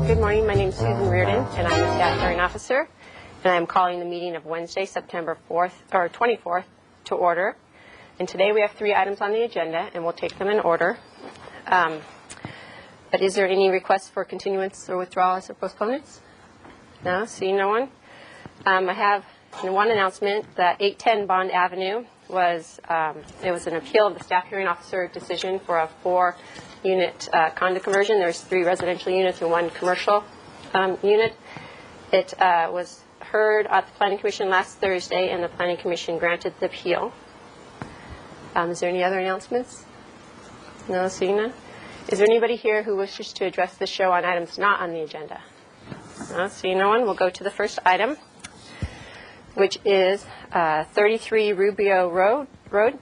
Good morning. My name is Susan Reardon, and I'm a staff hearing officer. And I'm calling the meeting of Wednesday, September 24th to order. And today we have 3 items on the agenda, and we'll take them in order. But is there any requests for continuance or withdrawals or postponements? No? Seeing no one? I have one announcement that 810 Bond Avenue was an appeal of the staff hearing officer decision for a 4-unit condo conversion. There's 3 residential units and 1 commercial unit. It was heard at the Planning Commission last Thursday, and the Planning Commission granted the appeal. Is there any other announcements? No, seeing none. Is there anybody here who wishes to address the show on items not on the agenda? No, seeing no one, we'll go to the first item, which is 33 Rubio Road.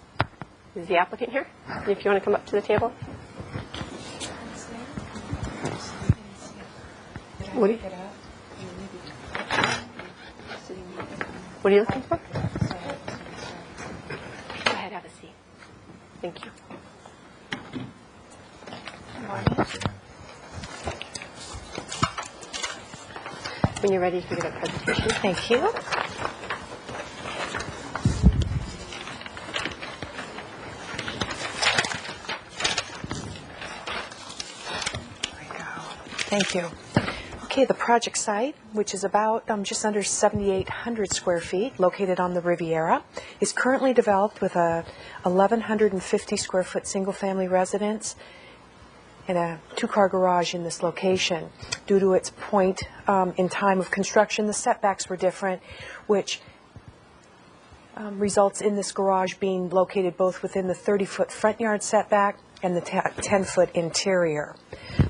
Is the applicant here? If you want to come up to the table. What are you looking for? Go ahead, have a seat. Thank you. When you're ready, you can get a presentation. Thank you. Thank you. Okay, the project site, which is about just under 7,800 square feet, located on the Riviera, is currently developed with a 1,150 square foot single-family residence and a 2-car garage in this location. Due to its point in time of construction, the setbacks were different, which results in this garage being located both within the 30-foot front yard setback and the 10-foot interior.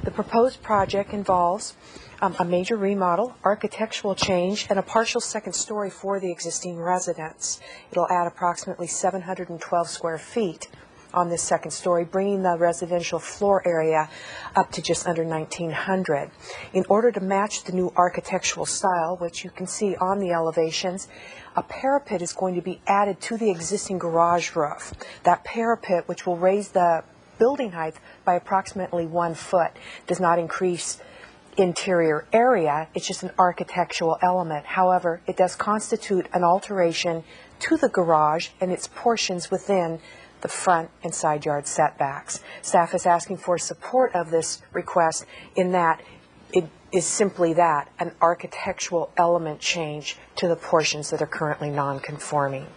The proposed project involves a major remodel, architectural change, and a partial second story for the existing residence. It'll add approximately 712 square feet on this second story, bringing the residential floor area up to just under 1,900. In order to match the new architectural style, which you can see on the elevations, a parapet is going to be added to the existing garage roof. That parapet, which will raise the building height by approximately 1 foot, does not increase interior area. It's just an architectural element. However, it does constitute an alteration to the garage and its portions within the front and side yard setbacks. Staff is asking for support of this request in that it is simply that, an architectural element change to the portions that are currently non-conforming.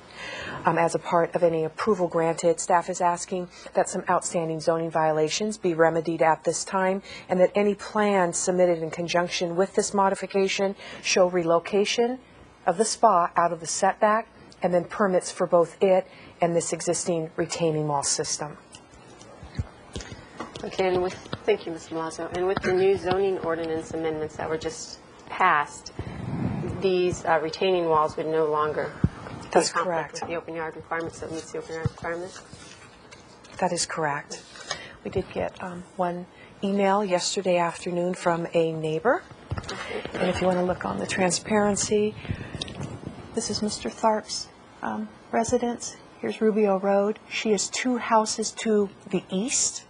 As a part of any approval granted, staff is asking that some outstanding zoning violations be remedied at this time, and that any plans submitted in conjunction with this modification show relocation of the spa out of the setback, and then permits for both it and this existing retaining wall system. Okay, and thank you, Mr. Malazzo. And with the new zoning ordinance amendments that were just passed, these retaining walls would no longer That's correct. With the open yard requirements, that meets the open yard requirements? That is correct. We did get one email yesterday afternoon from a neighbor. And if you want to look on the transparency, this is Mr. Tharp's residence. Here's Rubio Road. She has 2 houses to the east,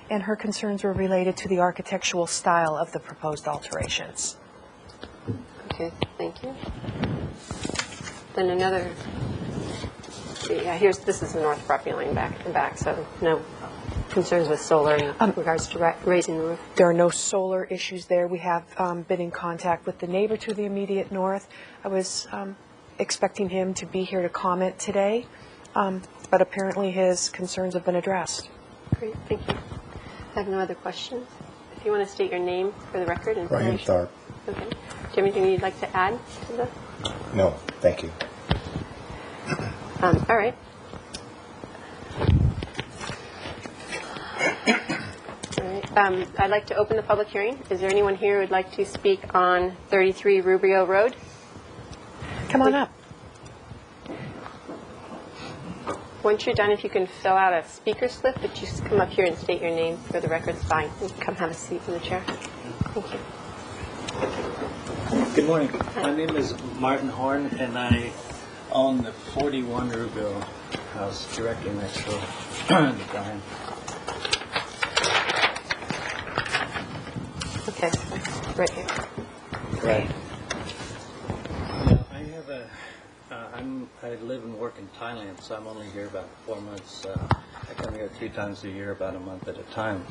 and her concerns were related to the architectural style of the proposed alterations. Okay, thank you. Then another, this is the north property line back, so no concerns with solar in regards to raising the roof? There are no solar issues there. We have been in contact with the neighbor to the immediate north. I was expecting him to be here to comment today, but apparently his concerns have been addressed. Great, thank you. I have no other questions. If you want to state your name for the record. And Brian Tharp. Okay. Do you have anything you'd like to add to the? No, thank you. All right. I'd like to open the public hearing. Is there anyone here who would like to speak on 33 Rubio Road? Come on up. Once you're done, if you can fill out a speaker slip, but just come up here and state your name for the record, it's fine. You can come have a seat in the chair. Thank you. Good morning. My name is Martin Horn, and I own the 41 Rubio house directly next to the Brian. Okay. Right here. Right. Yeah, I have I live and work in Thailand, so I'm only here about 4 months. I come here 3 times a year, about a month at a time.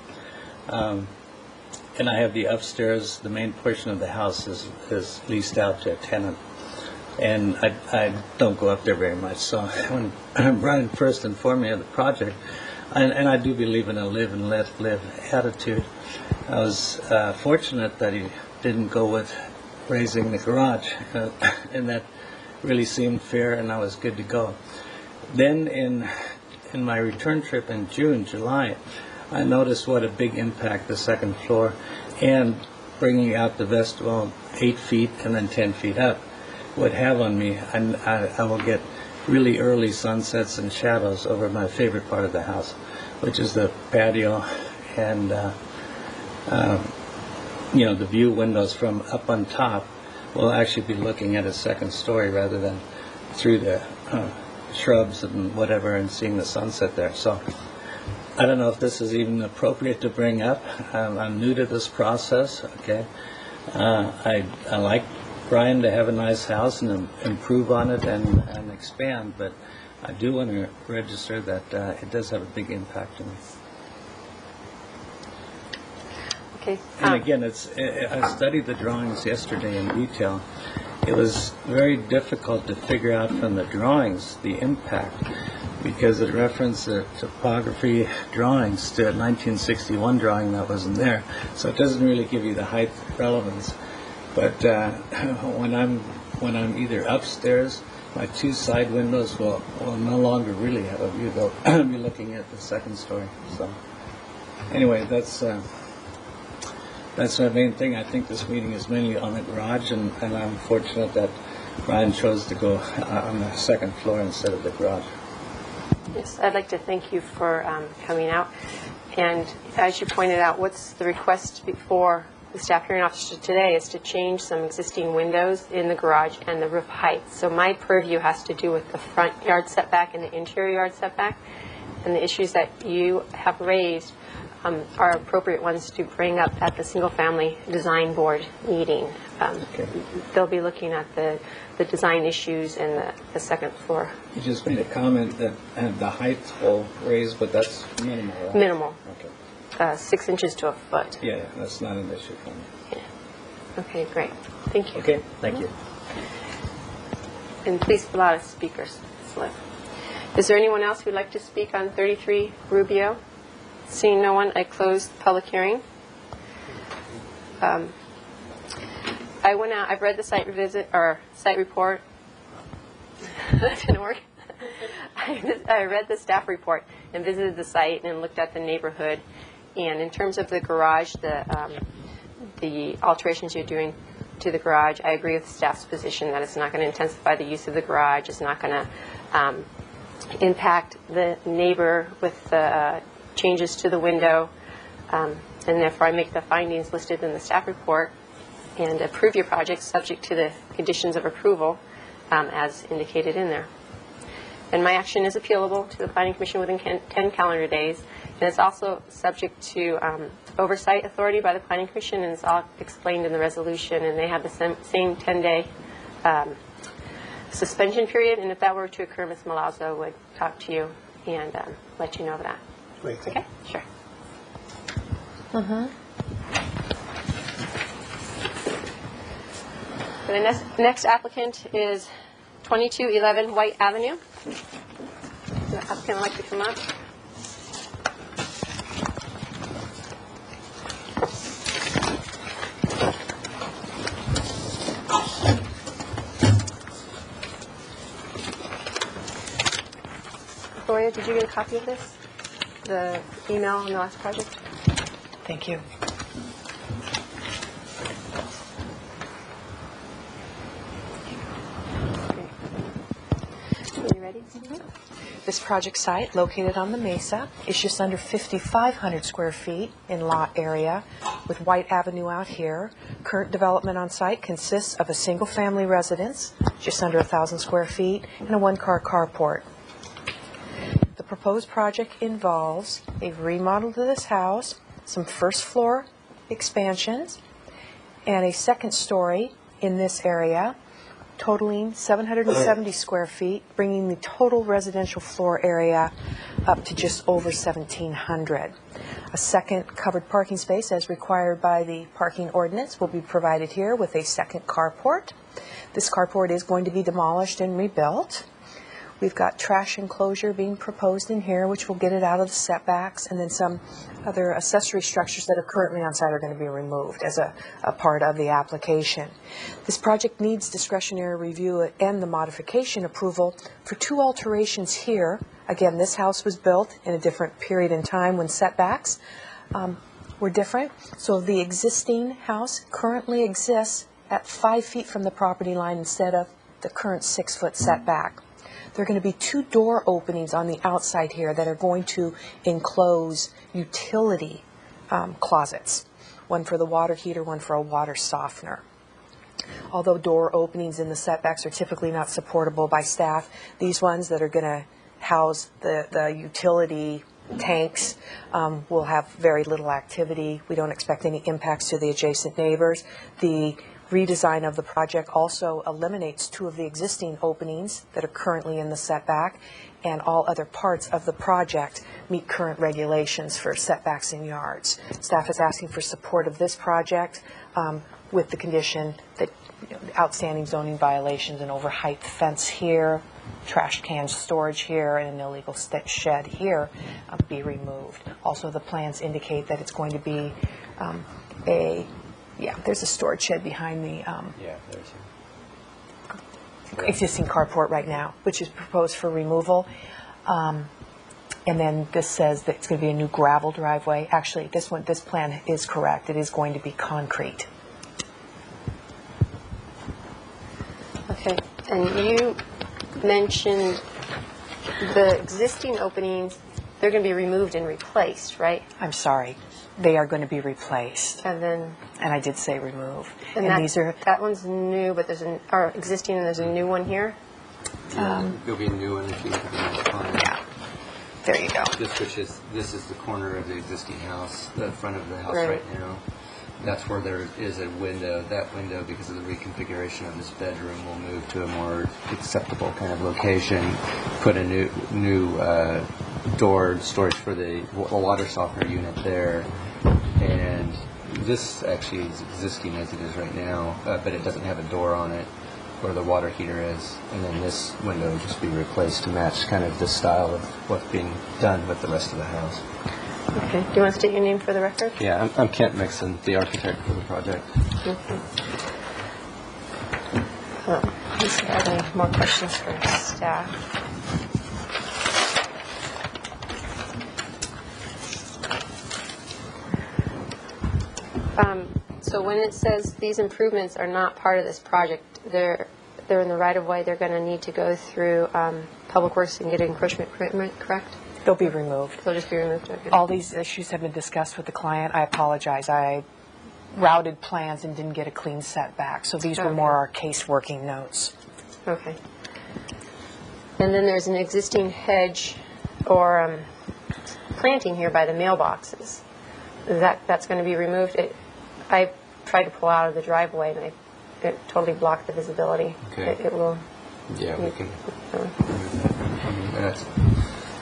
And I have the upstairs, the main portion of the house is leased out to a tenant. And I don't go up there very much. So when Brian first informed me of the project, and I do believe in a live and let live attitude, I was fortunate that he didn't go with raising the garage, and that really seemed fair, and I was good to go. Then in my return trip in July, I noticed what a big impact the second floor and bringing out the vestibule 8 feet and then 10 feet up would have on me. And I will get really early sunsets and shadows over my favorite part of the house, which is the patio and the view windows from up on top will actually be looking at a second story rather than through the shrubs and whatever and seeing the sunset there. So I don't know if this is even appropriate to bring up. I'm new to this process, okay? I like Brian to have a nice house and improve on it and expand, but I do want to register that it does have a big impact on me. Okay. And again, I studied the drawings yesterday in detail. It was very difficult to figure out from the drawings the impact because it referenced the topography drawings to a 1961 drawing that wasn't there. So it doesn't really give you the height relevance. But when I'm either upstairs, my 2 side windows will no longer really have a view. They'll be looking at the second story. So anyway, that's my main thing. I think this meeting is mainly on the garage, and I'm fortunate that Brian chose to go on the second floor instead of the garage. Yes, I'd like to thank you for coming out. And as you pointed out, what's the request before the staff hearing officer today is to change some existing windows in the garage and the roof height. So my purview has to do with the front yard setback and the interior yard setback. And the issues that you have raised are appropriate ones to bring up at the single-family design board meeting. Okay. They'll be looking at the design issues and the second floor. You just made a comment that the height will raise, but that's minimal, right? Minimal, Okay. 6 inches to a foot. Yeah, that's not an issue for me. Yeah. Okay, great. Thank you. Okay, thank you. And please fill out a speaker's slip. Is there anyone else who'd like to speak on 33 Rubio? Seeing no one, I close the public hearing. I went out, I've read the site report. That didn't work. I read the staff report and visited the site and looked at the neighborhood. And in terms of the garage, the alterations you're doing to the garage, I agree with the staff's position that it's not going to intensify the use of the garage. It's not going to impact the neighbor with the changes to the window. And therefore, I make the findings listed in the staff report and approve your project subject to the conditions of approval as indicated in there. And my action is appealable to the Planning Commission within 10 calendar days. And it's also subject to oversight authority by the Planning Commission, and it's all explained in the resolution. And they have the same 10-day suspension period. And if that were to occur, Ms. Malazzo would talk to you and let you know of that. Great. Okay? Sure. The next applicant is 2211 White Avenue. The applicant would like to come up. Gloria, did you get a copy of this? The email on the last project? Thank you. Are you ready? This project site, located on the Mesa, is just under 5,500 square feet in lot area with White Avenue out here. Current development on site consists of a single-family residence, just under 1,000 square feet, and a one-car carport. The proposed project involves a remodel to this house, some first-floor expansions, and a second story in this area, totaling 770 square feet, bringing the total residential floor area up to just over 1,700. A second covered parking space, as required by the parking ordinance, will be provided here with a second carport. This carport is going to be demolished and rebuilt. We've got trash enclosure being proposed in here, which will get it out of the setbacks, and then some other accessory structures that are currently on site are going to be removed as a part of the application. This project needs discretionary review and the modification approval for two alterations here. Again, this house was built in a different period in time when setbacks were different. So the existing house currently exists at 5 feet from the property line instead of the current 6-foot setback. There are going to be two door openings on the outside here that are going to enclose utility closets, one for the water heater, one for a water softener. Although door openings in the setbacks are typically not supportable by staff, these ones that are going to house the utility tanks will have very little activity. We don't expect any impacts to the adjacent neighbors. The redesign of the project also eliminates two of the existing openings that are currently in the setback, and all other parts of the project meet current regulations for setbacks in yards. Staff is asking for support of this project with the condition that outstanding zoning violations, an overheight fence here, trash can storage here, and an illegal shed here be removed. Also, the plans indicate that it's going to be there's a storage shed behind the existing carport right now, which is proposed for removal. And then this says that it's going to be a new gravel driveway. Actually, this plan is correct. It is going to be concrete. Okay, and you mentioned the existing openings, they're going to be removed and replaced, right? I'm sorry. They are going to be replaced. And I did say remove. that, these are that one's new, but there's existing and there's a new one here. There'll be a new one if you look at the next one. yeah. There you go. This is the corner of the existing house, the front of the house Right. right now. That's where there is a window. That window, because of the reconfiguration of this bedroom, will move to a more acceptable kind of location. Put a new door storage for the water softener unit there, and this actually is existing as it is right now, but it doesn't have a door on it where the water heater is. And then this window will just be replaced to match kind of the style of what's being done with the rest of the house. Okay. Do you want to state your name for the record? Yeah, I'm Kent Mixon, the architect for the project. Okay. Does you have any more questions for staff? So when it says these improvements are not part of this project, they're in the right-of-way, they're going to need to go through Public Works and get an encroachment permit, correct? They'll be removed. They'll just be removed. Okay. All these issues have been discussed with the client. I apologize. I routed plans and didn't get a clean setback, so these were Okay. more our case working notes. Okay. And then there's an existing hedge or planting here by the mailboxes. That's going to be removed. I tried to pull out of the driveway and it totally blocked the visibility. Okay. It will. Yeah, we can.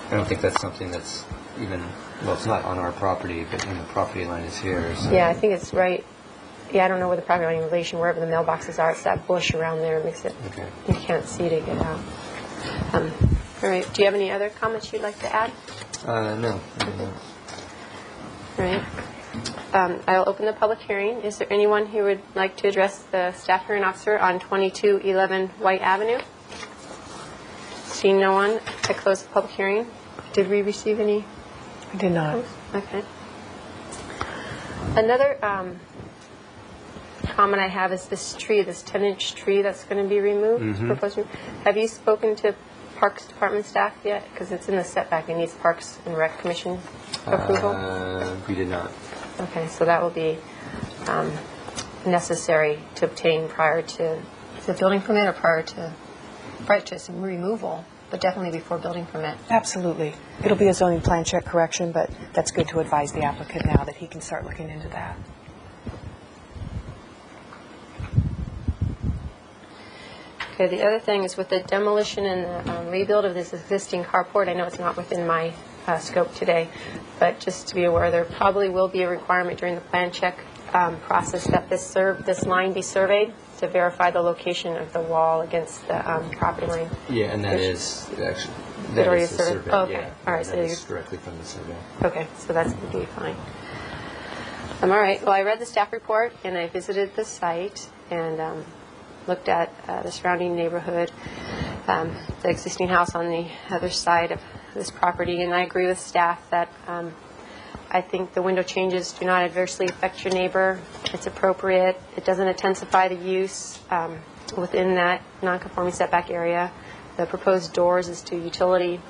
I don't think that's something that's even, well, it's not on our property, but the property line is here. So. Yeah, I think it's right. Yeah, I don't know where the property line in relation, wherever the mailboxes are. It's that bush around there makes it, Okay. you can't see to get out. All right. Do you have any other comments you'd like to add? No. All right. I'll open the public hearing. Is there anyone who would like to address the staff hearing officer on 2211 White Avenue? Seeing no one, I close the public hearing. Did we receive any? I did not. Okay. Another comment I have is this tree, this 10-inch tree that's going to be removed. Proposed. Have you spoken to Parks Department staff yet? Because it's in the setback. It needs Parks and Rec Commission approval. We did not. Okay, so that will be necessary to obtain prior to the building permit or prior to some removal, but definitely before building permit. Absolutely. It'll be a zoning plan check correction, but that's good to advise the applicant now that he can start looking into that. Okay, the other thing is with the demolition and the rebuild of this existing carport, I know it's not within my scope today, but just to be aware, there probably will be a requirement during the plan check process that this line be surveyed to verify the location of the wall against the property line. Yeah, and that is actually It that already is the surveyed? survey. Oh, okay. Yeah, All right, that so is you- directly from the survey. Okay, so that's going to be fine. All right, well, I read the staff report, and I visited the site and looked at the surrounding neighborhood, the existing house on the other side of this property, and I agree with staff that I think the window changes do not adversely affect your neighbor. It's appropriate. It doesn't intensify the use within that non-conforming setback area. The proposed doors is to utility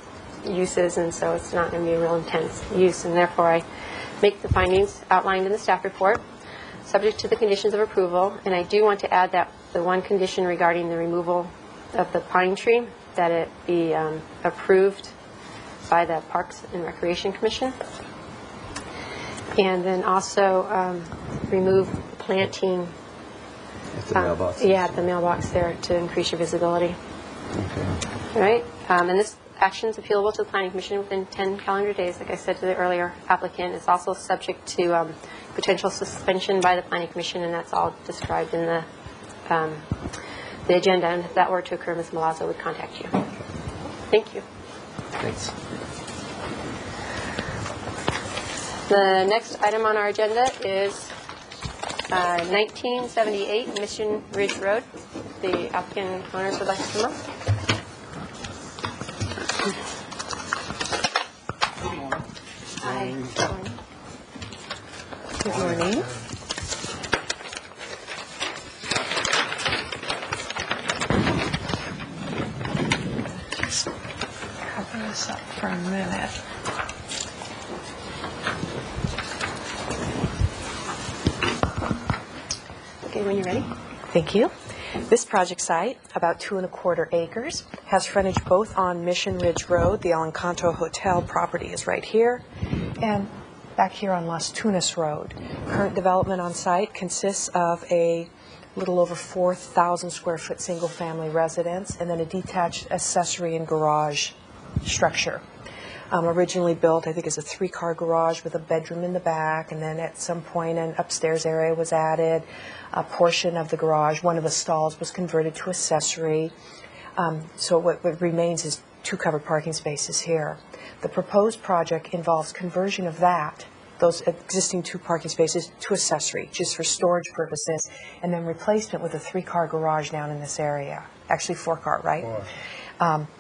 uses, and so it's not going to be a real intense use, and therefore I make the findings outlined in the staff report, subject to the conditions of approval. And I do want to add that the one condition regarding the removal of the pine tree, that it be approved by the Parks and Recreation Commission. And then also remove planting. At the mailbox. Yeah, at the mailbox there to increase your visibility. Okay. All right, and this action is appealable to the Planning Commission within 10 calendar days, like I said to the earlier applicant. It's also subject to potential suspension by the Planning Commission, and that's all described in the agenda. And if that were to occur, Ms. Milazzo would contact you. Thank you. Thanks. The next item on our agenda is 1978 Mission Ridge Road. The applicant owners would like to come up. Hi. Good morning. Just cover this up for a minute. Okay, when you're ready. Thank you. This project site, about 2¼ acres, has frontage both on Mission Ridge Road. The El Encanto Hotel property is right here, and back here on Las Tunas Road. Current development on site consists of a little over 4,000 square foot single-family residence and then a detached accessory and garage structure. Originally built, I think, as a 3-car garage with a bedroom in the back, and then at some point an upstairs area was added. A portion of the garage, one of the stalls, was converted to accessory. So what remains is 2 covered parking spaces here. The proposed project involves conversion of those existing 2 parking spaces to accessory, just for storage purposes, and then replacement with a 3-car garage down in this area. Actually 4-car, right? 4.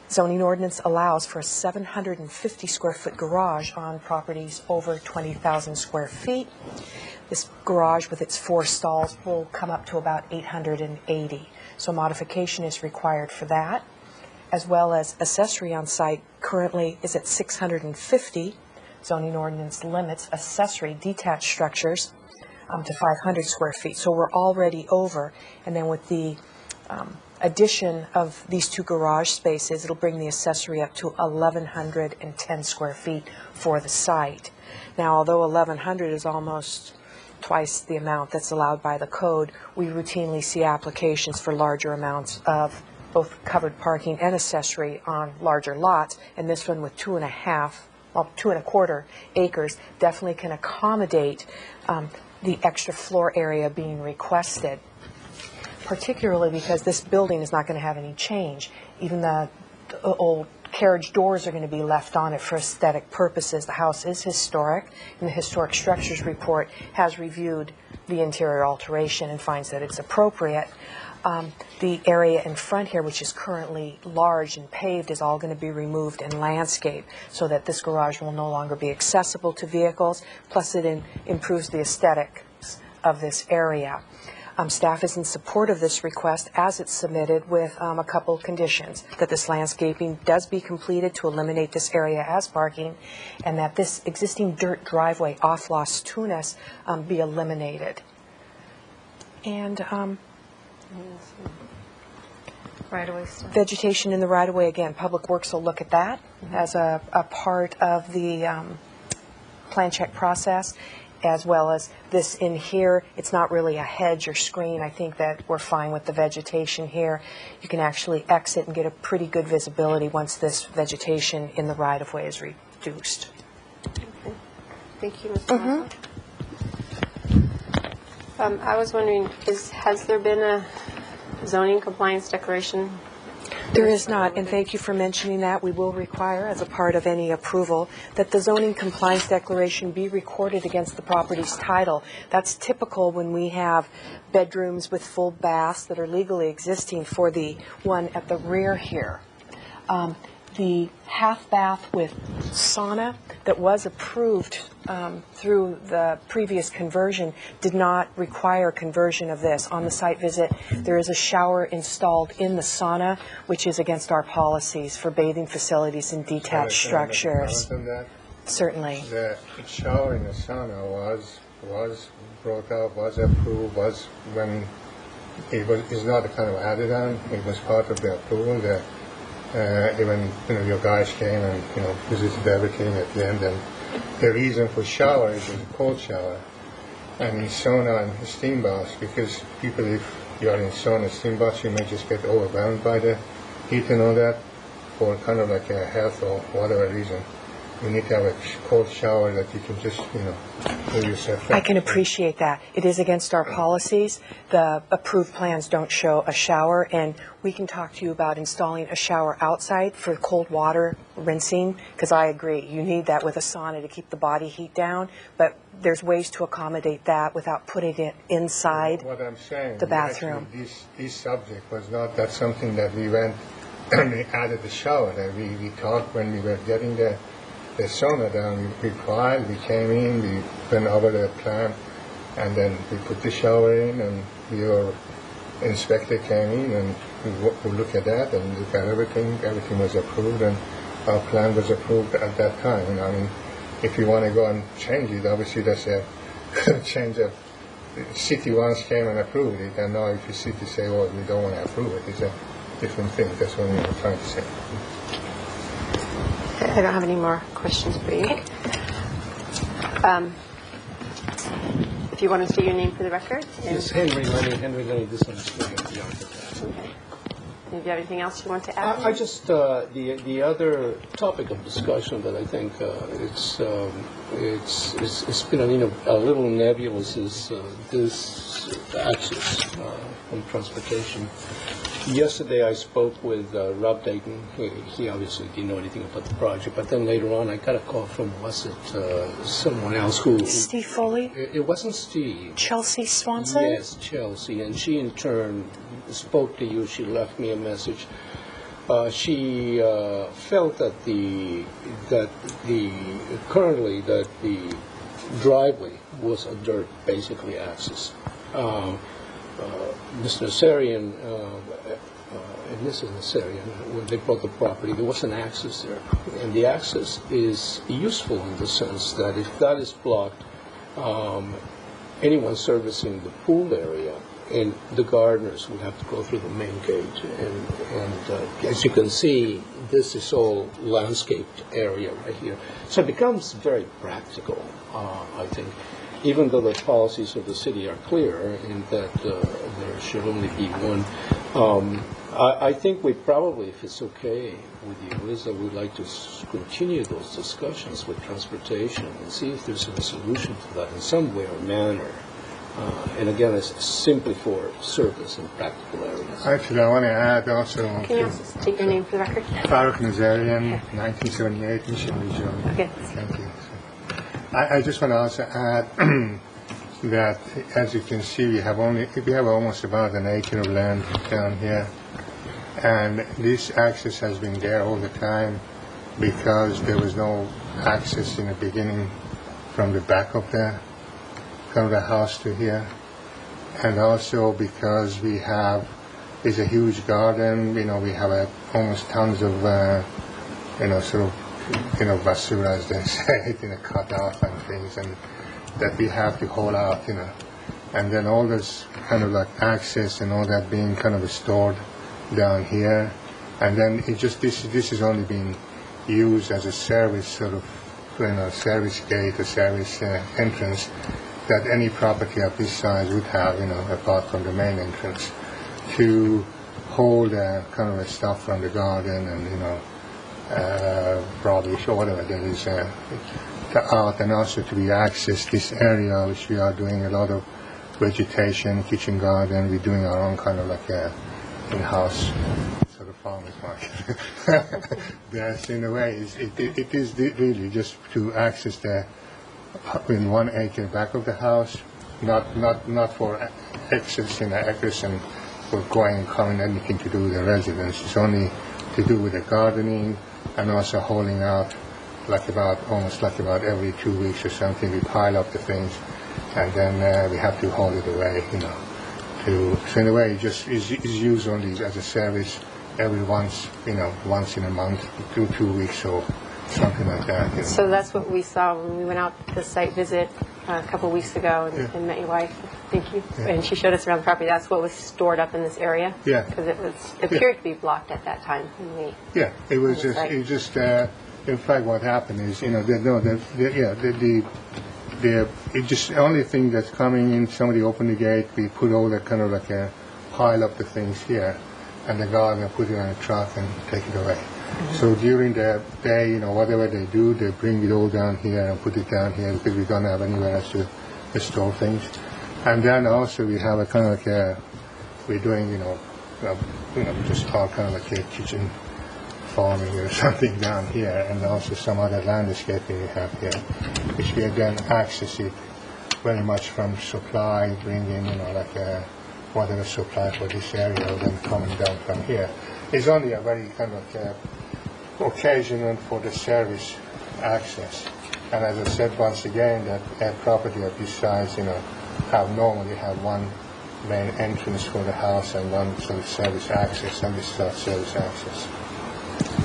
Zoning ordinance allows for a 750 square foot garage on properties over 20,000 square feet. This garage with its 4 stalls will come up to about 880. So modification is required for that, as well as accessory on site currently is at 650. Zoning ordinance limits accessory detached structures to 500 square feet. So we're already over, and then with the addition of these 2 garage spaces, it'll bring the accessory up to 1,110 square feet for the site. Now, although 1,100 is almost twice the amount that's allowed by the code, we routinely see applications for larger amounts of both covered parking and accessory on larger lots, and this one with 2¼ acres definitely can accommodate the extra floor area being requested, particularly because this building is not going to have any change. Even the old carriage doors are going to be left on it for aesthetic purposes. The house is historic, and the Historic Structures Report has reviewed the interior alteration and finds that it's appropriate. The area in front here, which is currently large and paved, is all going to be removed and landscaped so that this garage will no longer be accessible to vehicles, plus it improves the aesthetics of this area. Staff is in support of this request as it's submitted with a couple of conditions: that this landscaping does be completed to eliminate this area as parking, and that this existing dirt driveway off Las Tunas be eliminated. And Right-of-way stuff. vegetation in the right-of-way, again, Public Works will look at that as a part of the plan check process. as well as this in here. It's not really a hedge or screen. I think that we're fine with the vegetation here. You can actually exit and get a pretty good visibility once this vegetation in the right-of-way is reduced. Thank you, Mr. Marshall. I was wondering, has there been a zoning compliance declaration? There is not, and thank you for mentioning that. We will require, as a part of any approval, that the zoning compliance declaration be recorded against the property's title. That's typical when we have bedrooms with full baths that are legally existing for the one at the rear here. The half bath with sauna that was approved through the previous conversion did not require conversion of this. On the site visit, there is a shower installed in the sauna, which is against our policies for bathing facilities in detached structures. Certainly. The shower in the sauna was brought up, was approved, was when it's not a kind of added on. It was part of the approval that even your guys came and visited everything at the end. And the reason for shower is a cold shower, and in sauna and steam baths, because people, if you are in sauna, steam baths, you may just get overwhelmed by the heat and all that, for kind of like a health or whatever reason. You need to have a cold shower that you can just, do yourself. I can appreciate that. It is against our policies. The approved plans don't show a shower, and we can talk to you about installing a shower outside for cold water rinsing, because I agree, you need that with a sauna to keep the body heat down, but there's ways to accommodate that without putting it inside what I'm saying, the bathroom. Actually, this subject was not that something that we went and we added the shower. That we talked when we were getting the sauna down. We filed, we came in, we went over the plan, and then we put the shower in, and your inspector came in, and we looked at that and looked at everything. Everything was approved, and our plan was approved at that time. I mean, if you want to go and change it, obviously that's a change of. The city once came and approved it, and now if the city say, well, we don't want to approve it, it's a different thing. That's what we were trying to say. I don't have any more questions for you. If you want to state your name for the record. Yes, Henry Lenny, this one's the architect. Okay. Do you have anything else you want to add? I just, the other topic of discussion that I think it's been a little nebulous is this access from transportation. Yesterday I spoke with Rob Dayton. He obviously didn't know anything about the project, but then later on I got a call from, someone else who... Steve Foley? It wasn't Steve. Chelsea Swanson? Yes, Chelsea, and she in turn spoke to you. She left me a message. She felt that the driveway was a dirt, basically, access. Mr. Nassarian and Mrs. Nassarian, when they bought the property, there was an access there, and the access is useful in the sense that if that is blocked, anyone servicing the pool area and the gardeners would have to go through the main gate. And as you can see, this is all landscaped area right here. So it becomes very practical, I think, even though the policies of the city are clear in that there should only be one. I think we probably, if it's okay with you, is that we'd like to continue those discussions with transportation and see if there's a solution to that in some way or manner. And again, it's simply for service and practical areas. Actually, I want to add also... Can you also state your name for the record? Farouk Nazarian, 1978, Mission Region. Okay. Thank you. I just want to also add that, as you can see, we have almost about an acre of land down here, and this access has been there all the time because there was no access in the beginning from the back of the house to here, and also because it's a huge garden. We have almost tons of basura, as they say, cut off and things, and that we have to haul out, and then all this kind of like access and all that being kind of stored down here, and then this is only being used as a service sort of service gate or service entrance that any property of this size would have, apart from the main entrance, to hold kind of stuff from the garden and, rubbish or whatever that is out, and also to be accessed this area, which we are doing a lot of vegetation, kitchen garden. We're doing our own kind of like a in-house sort of farmer's market. That's in a way, it is really just to access the in 1 acre back of the house, not for access in acres and for going and coming, anything to do with the residence. It's only to do with the gardening and also hauling out almost like about every 2 weeks or something. We pile up the things and then we have to haul it away, so in a way, it just is used only as a service every once in a month, 2 weeks or something like that. So that's what we saw when we went out to the site visit a couple of weeks ago and met your wife. Thank you. Yeah. And she showed us around the property. That's what was stored up in this area. Yeah. Because it appeared to be blocked at that time. When we Yeah, it was on the just, site. it was just. In fact, what happened is, it just the only thing that's coming in. Somebody opened the gate. We put all that kind of like a pile up the things here, and the gardener put it on a truck and take it away. So during the day, whatever they do, they bring it all down here and put it down here because we don't have anywhere else to store things. And then also we have a kind of like we're doing, just all kind of like a kitchen farming or something down here, and also some other landscaping we have here, which we again access it very much from supply, bring in, whatever supply for this area, then coming down from here. It's only a very kind of occasional for the service access. And as I said once again, that a property of this size, normally have one main entrance for the house and one sort of service access, and this is our service access.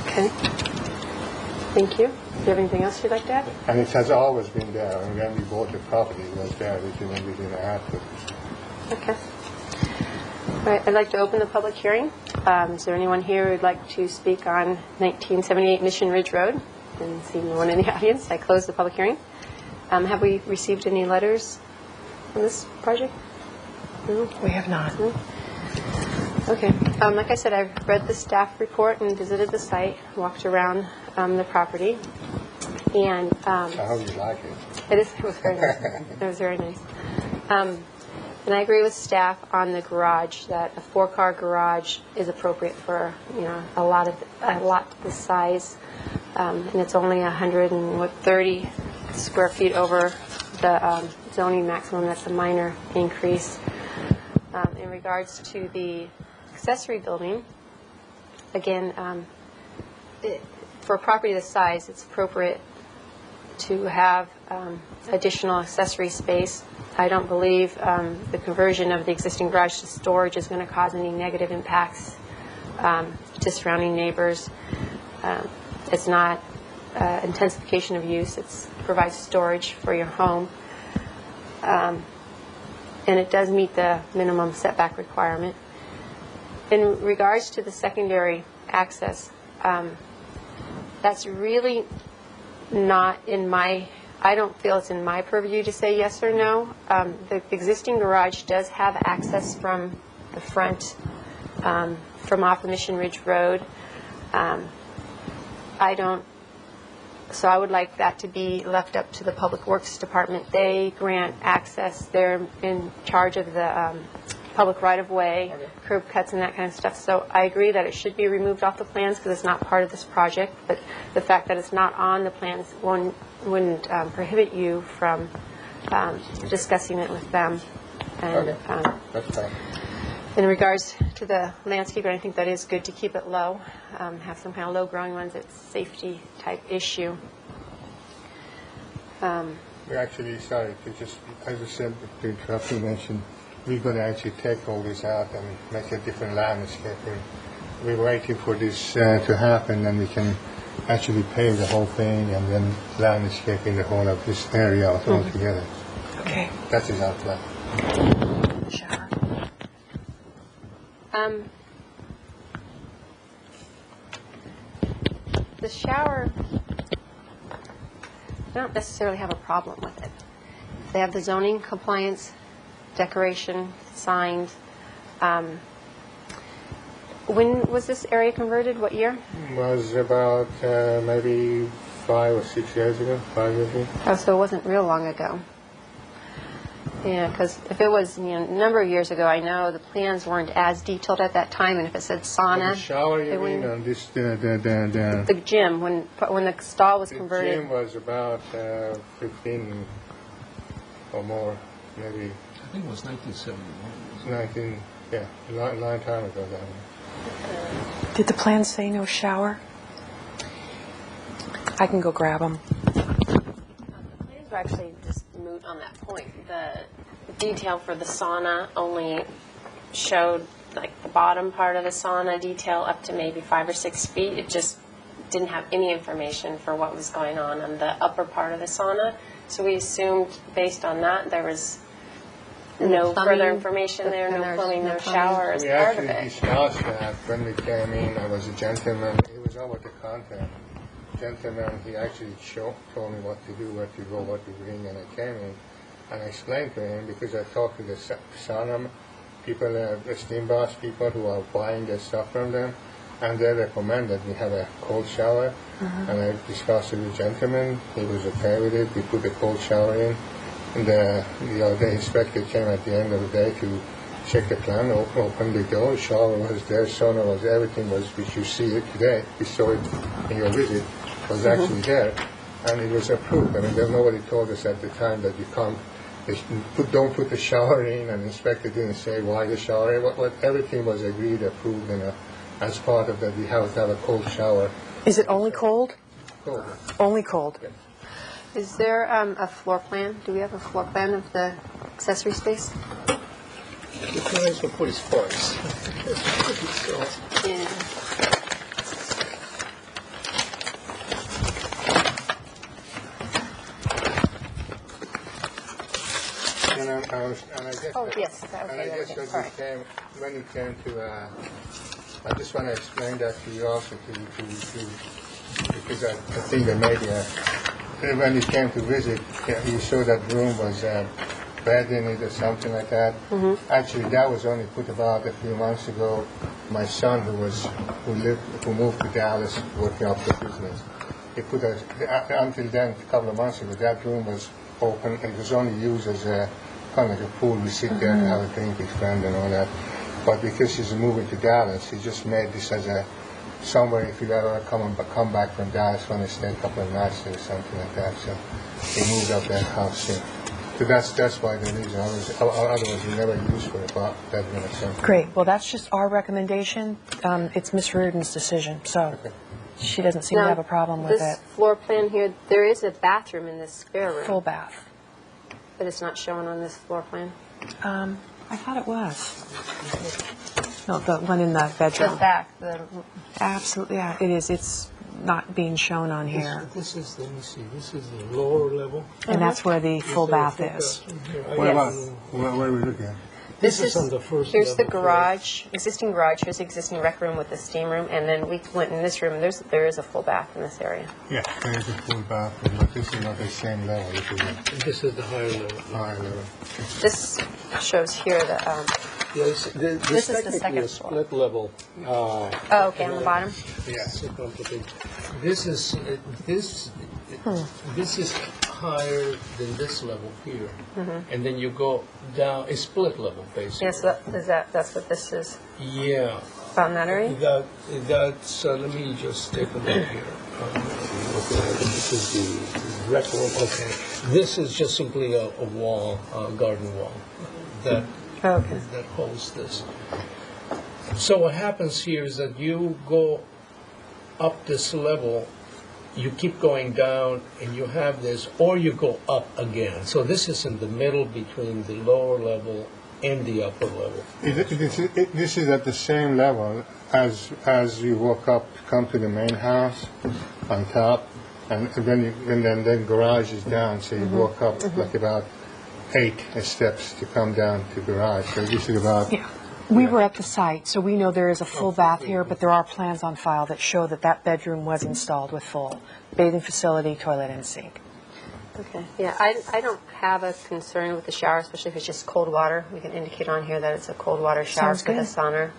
Okay. Thank you. Do you have anything else you'd like to add? And it has always been there. And when we bought the property, it was there within a half of it. Okay. All right. I'd like to open the public hearing. Is there anyone here who would like to speak on 1978 Mission Ridge Road? And seeing no one in the audience, I close the public hearing. Have we received any letters on this project? No? We have not. Okay. Like I said, I've read the staff report and visited the site, walked around the property, and I hope you like it. it was very nice. It was very nice. And I agree with staff on the garage, that a 4-car garage is appropriate for a lot this size, and it's only 130 square feet over the zoning maximum. That's a minor increase. In regards to the accessory building, again, for a property this size, it's appropriate to have additional accessory space. I don't believe the conversion of the existing garage to storage is going to cause any negative impacts to surrounding neighbors. It's not intensification of use. It provides storage for your home. And it does meet the minimum setback requirement. In regards to the secondary access, that's really not in my, I don't feel it's in my purview to say yes or no. The existing garage does have access from the front, from off the Mission Ridge Road. So I would like that to be left up to the Public Works Department. They grant access. They're in charge of the public right-of-way, curb cuts and that kind of stuff. So I agree that it should be removed off the plans because it's not part of this project. But the fact that it's not on the plans wouldn't prohibit you from discussing it with them. And, That's fine. in regards to the landscaping, I think that is good to keep it low, have some kind of low-growing ones. It's a safety-type issue. We actually started to just, as I said, to interrupt, you mentioned, we're going to actually take all this out and make a different landscaping. We're waiting for this to happen, and we can actually pave the whole thing and then landscaping the whole of this area altogether. Okay. That is our plan. Shower. The shower, I don't necessarily have a problem with it. They have the zoning compliance, decoration, signs. When was this area converted? What year? Was about maybe 5 or 6 years ago, 5 years ago. Oh, so it wasn't real long ago. Yeah, because if it was a number of years ago, I know the plans weren't as detailed at that time, and if it said sauna, The shower they you mean wouldn't- on this, the gym when the stall was the converted. gym was about 15 or more, maybe I think it was 1971. 19, yeah, a long time ago that one. Did the plan say no shower? I can go grab them. The plans were actually just moot on that point. The detail for the sauna only showed like the bottom part of the sauna detail up to maybe 5 or 6 feet. It just didn't have any information for what was going on the upper part of the sauna. So we assumed based on that there was no plumbing, further information there, and no there's plumbing, no no plumbing. shower as We part of actually it. discussed that when we came in. I was a gentleman. It was over the counter. Gentleman, he actually told me what to do, where to go, what to bring, and I came in and I explained to him because I talked to the sauna people, the steam bath people who are buying the stuff from them, and they recommended we have a cold shower. And I discussed with the gentleman. He was okay with it. We put the cold shower in. And the other inspector came at the end of the day to check the plan, opened the door, shower was there, sauna was, everything was, which you see it today. We saw it in your visit, was actually there, and it was approved. I mean, nobody told us at the time that you can't, don't put the shower in, and the inspector didn't say why the shower. Everything was agreed, approved, and as part of that, we have to have a cold shower. Is it only cold? Cold. Only cold. Is there a floor plan? Do we have a floor plan of the accessory space? The plans were pretty sparse. Yeah. And I guess, Oh, yes. and I Okay, guess okay. when All right. when you came to, I just want to explain that to you also, because I think that maybe when you came to visit, you saw that room was bed in it or something like that. Actually, that was only put about a few months ago. My son, who moved to Dallas, working up the business, he put until then, a couple of months ago, that room was open. It was only used as a kind of like a pool. We sit there and have a drink with friends and all that. But because he's moving to Dallas, he just made this as a somewhere if you ever come back from Dallas, want to stay a couple of nights or something like that. So he moved up that house. So that's why the reason. Otherwise, we never used for a bedroom or something. Great. Well, that's just our recommendation. It's Ms. Reardon's decision, so she doesn't seem to have a problem with This it. floor plan here, there is a bathroom in this spare room, Full bath. but it's not shown on this floor plan. I thought it was. No, the one in the The bedroom. back, Absolutely, yeah, it is. It's not being shown on here. This is, let me see, this is the lower level. And that's where the full bath is. What about where are we looking at? This is on the first here's the level. garage, existing garage, here's the existing rec room with the steam room, and then we went in this room, there is a full bath in this area. Yeah, there is a full bathroom, but this is not the same level. This is the higher level. Higher level. This shows here that, Yes, This is the technically second a floor. split level. oh, okay, on the bottom? Yes. This is, this is higher than this level here. And then you go down, a split level, basically. Yes, that's what this is, Yeah. found that area? That's, let me just take a look here. This is the rec room, okay. This is just simply a wall, a garden wall, that Okay. that holds this. So what happens here is that you go up this level, you keep going down, and you have this, or you go up again. So this is in the middle between the lower level and the upper level. This is at the same level as you walk up, come to the main house on top, and then garage is down. So you walk up like about 8 steps to come down to garage. So this is about. Yeah. We were at the site, so we know there is a full bath here, but there are plans on file that show that that bedroom was installed with full bathing facility, toilet, and sink. Okay, yeah, I don't have a concern with the shower, especially if it's just cold water. We can indicate on here that it's a cold water shower Sounds for the good. sauna.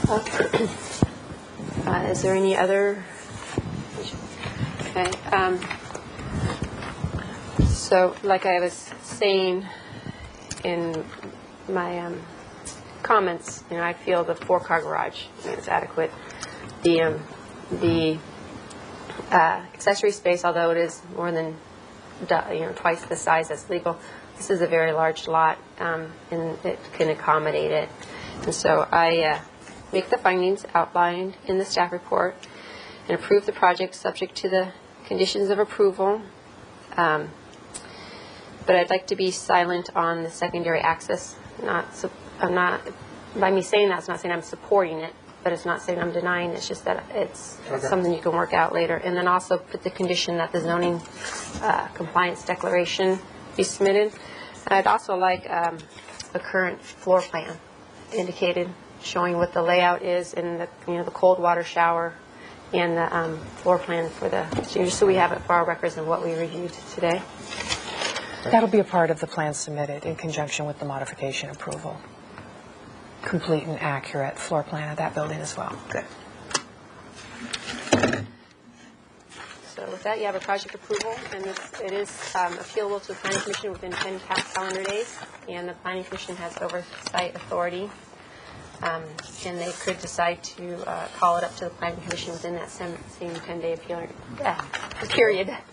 Okay. Is there any other? Okay. So, like I was saying in my comments, I feel the 4-car garage is adequate. The accessory space, although it is more than twice the size that's legal, this is a very large lot, and it can accommodate it. And so I make the findings outlined in the staff report and approve the project subject to the conditions of approval. But I'd like to be silent on the secondary access. I'm not, by me saying that, it's not saying I'm supporting it, but it's not saying I'm denying. It's just that it's something you can work out later. And then also put the condition that the zoning compliance declaration be submitted. And I'd also like a current floor plan indicated, showing what the layout is in the cold water shower and the floor plan for just so we have it for our records and what we reviewed today. That'll be a part of the plan submitted in conjunction with the modification approval. Complete and accurate floor plan of that building as well. Good. So with that, you have a project approval, and it is appealable to the Planning Commission within 10 calendar days, and the Planning Commission has oversight authority, and they could decide to call it up to the Planning Commission within that same 10-day period.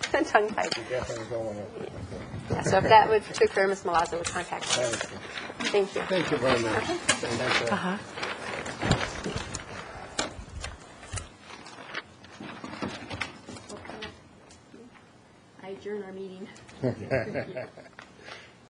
Tongue-tied. Definitely don't want to. Yeah, so if that would to occur, Ms. Malazzo would contact me. Thank you. Thank you very much. Uh-huh. I adjourn our meeting.